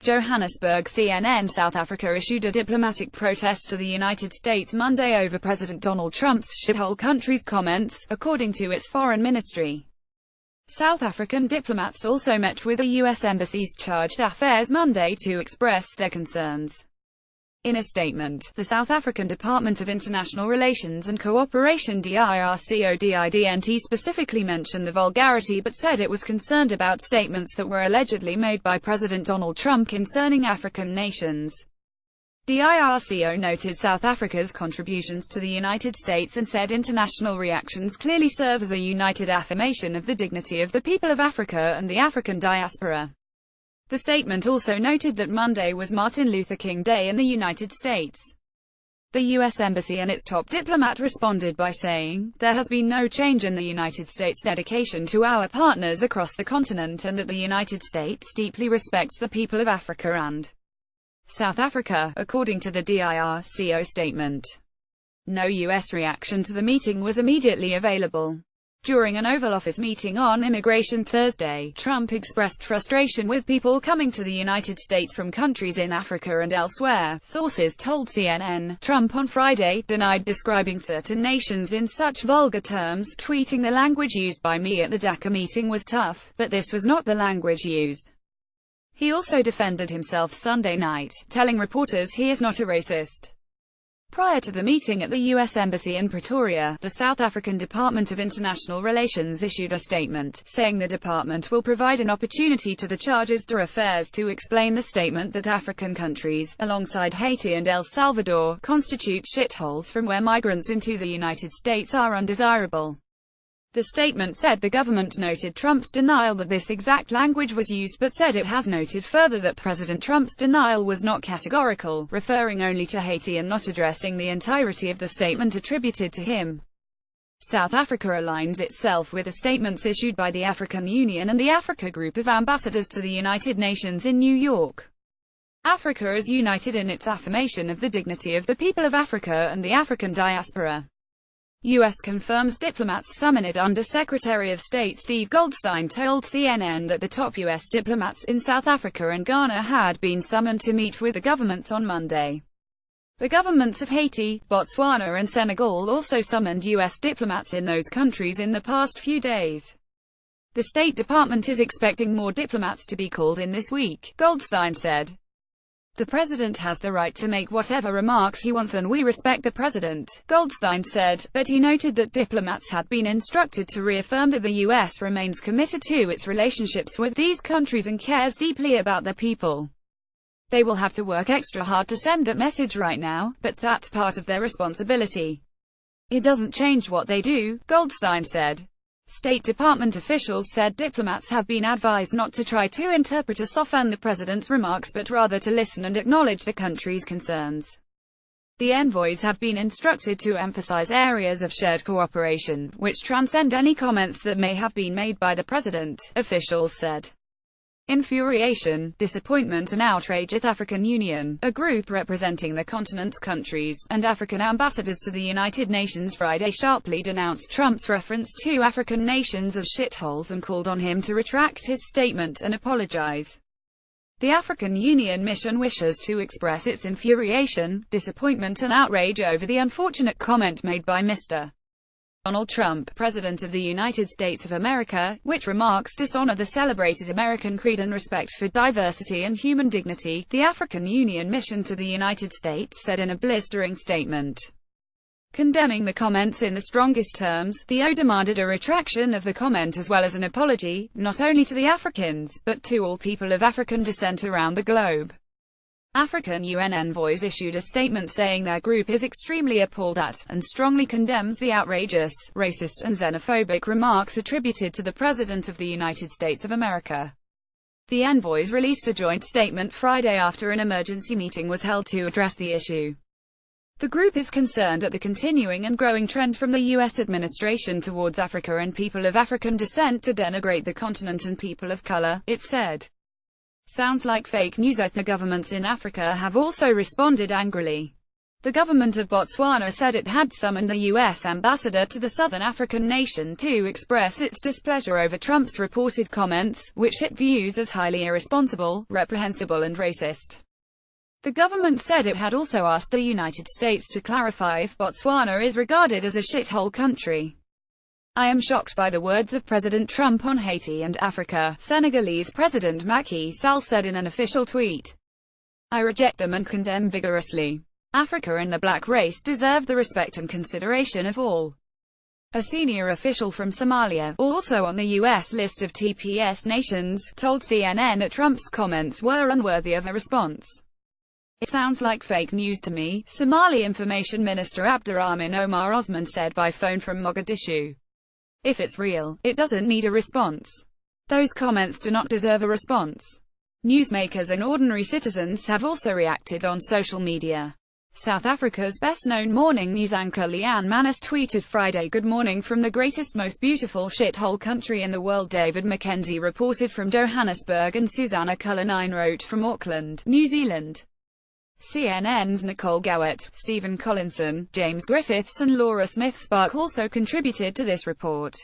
Johannesburg. CNN. South Africa issued a diplomatic protest to the United States Monday over President Donald Trump's shithole country's comments, according to its foreign ministry. South African diplomats also met with the U.S. Embassy's chargé d'affaires Monday to express their concerns. In a statement, the South African Department of International Relations and Cooperation DIRCODIDNT specifically mentioned the vulgarity but said it was concerned about statements that were allegedly made by President Donald Trump concerning African nations. DIRCO noted South Africa's contributions to the United States and said international reactions clearly serve as a united affirmation of the dignity of the people of Africa and the African diaspora. The statement also noted that Monday was Martin Luther King Day in the United States. The U.S. Embassy and its top diplomat responded by saying, "There has been no change in the United States' dedication to our partners across the continent and that the United States deeply respects the people of Africa and South Africa," according to the DIRCO statement. No U.S. reaction to the meeting was immediately available. During an Oval Office meeting on immigration Thursday, Trump expressed frustration with people coming to the United States from countries in Africa and elsewhere, sources told CNN. Trump on Friday denied describing certain nations in such vulgar terms, tweeting, "The language used by me at the DACA meeting was tough, but this was not the language used." He also defended himself Sunday night, telling reporters he is not a racist. Prior to the meeting at the U.S. Embassy in Pretoria, the South African Department of International Relations issued a statement, saying the department will provide an opportunity to the chargés d'affaires to explain the statement that African countries, alongside Haiti and El Salvador, constitute shitholes from where migrants into the United States are undesirable. The statement said the government noted Trump's denial that this exact language was used but said it has noted further that President Trump's denial was not categorical, referring only to Haiti and not addressing the entirety of the statement attributed to him. South Africa aligns itself with the statements issued by the African Union and the Africa Group of Ambassadors to the United Nations in New York. Africa is united in its affirmation of the dignity of the people of Africa and the African diaspora. U.S. confirms diplomats summoned. Under Secretary of State Steve Goldstein told CNN that the top U.S. diplomats in South Africa and Ghana had been summoned to meet with the governments on Monday. The governments of Haiti, Botswana and Senegal also summoned U.S. diplomats in those countries in the past few days. The State Department is expecting more diplomats to be called in this week, Goldstein said. "The president has the right to make whatever remarks he wants and we respect the president," Goldstein said, but he noted that diplomats had been instructed to reaffirm that the U.S. remains committed to its relationships with these countries and cares deeply about their people. "They will have to work extra hard to send that message right now, but that's part of their responsibility. It doesn't change what they do," Goldstein said. State Department officials said diplomats have been advised not to try to interpret or soften the president's remarks but rather to listen and acknowledge the country's concerns. The envoys have been instructed to emphasize areas of shared cooperation, which transcend any comments that may have been made by the president, officials said. Infuriation, disappointment and outrage at African Union, a group representing the continent's countries, and African ambassadors to the United Nations Friday sharply denounced Trump's reference to African nations as shitholes and called on him to retract his statement and apologize. The African Union mission wishes to express its infuriation, disappointment and outrage over the unfortunate comment made by Mr. Donald Trump, President of the United States of America, which remarks dishonor the celebrated American creed and respect for diversity and human dignity, the African Union mission to the United States said in a blistering statement. Condemning the comments in the strongest terms, the O demanded a retraction of the comment as well as an apology, not only to the Africans, but to all people of African descent around the globe. African UN envoys issued a statement saying their group is extremely appalled at, and strongly condemns the outrageous, racist and xenophobic remarks attributed to the President of the United States of America. The envoys released a joint statement Friday after an emergency meeting was held to address the issue. The group is concerned at the continuing and growing trend from the U.S. administration towards Africa and people of African descent to denigrate the continent and people of color, it said. "Sounds like fake news." The governments in Africa have also responded angrily. The government of Botswana said it had summoned the U.S. ambassador to the southern African nation to express its displeasure over Trump's reported comments, which it views as highly irresponsible, reprehensible and racist. The government said it had also asked the United States to clarify if Botswana is regarded as a shithole country. I am shocked by the words of President Trump on Haiti and Africa, Senegalese President Macky Sall said in an official tweet. I reject them and condemn vigorously. Africa and the black race deserve the respect and consideration of all. A senior official from Somalia, also on the U.S. list of TPS nations, told CNN that Trump's comments were unworthy of a response. It sounds like fake news to me, Somali Information Minister Abdurrahman Omar Osman said by phone from Mogadishu. If it's real, it doesn't need a response. Those comments do not deserve a response. Newsmakers and ordinary citizens have also reacted on social media. South Africa's best-known morning news anchor Leanne Manis tweeted Friday, "Good morning from the greatest, most beautiful shithole country in the world." David Mackenzie reported from Johannesburg and Susanna Cullinane wrote from Auckland, New Zealand. CNN's Nicole Gowett, Stephen Collinson, James Griffiths and Laura Smith-Spark also contributed to this report.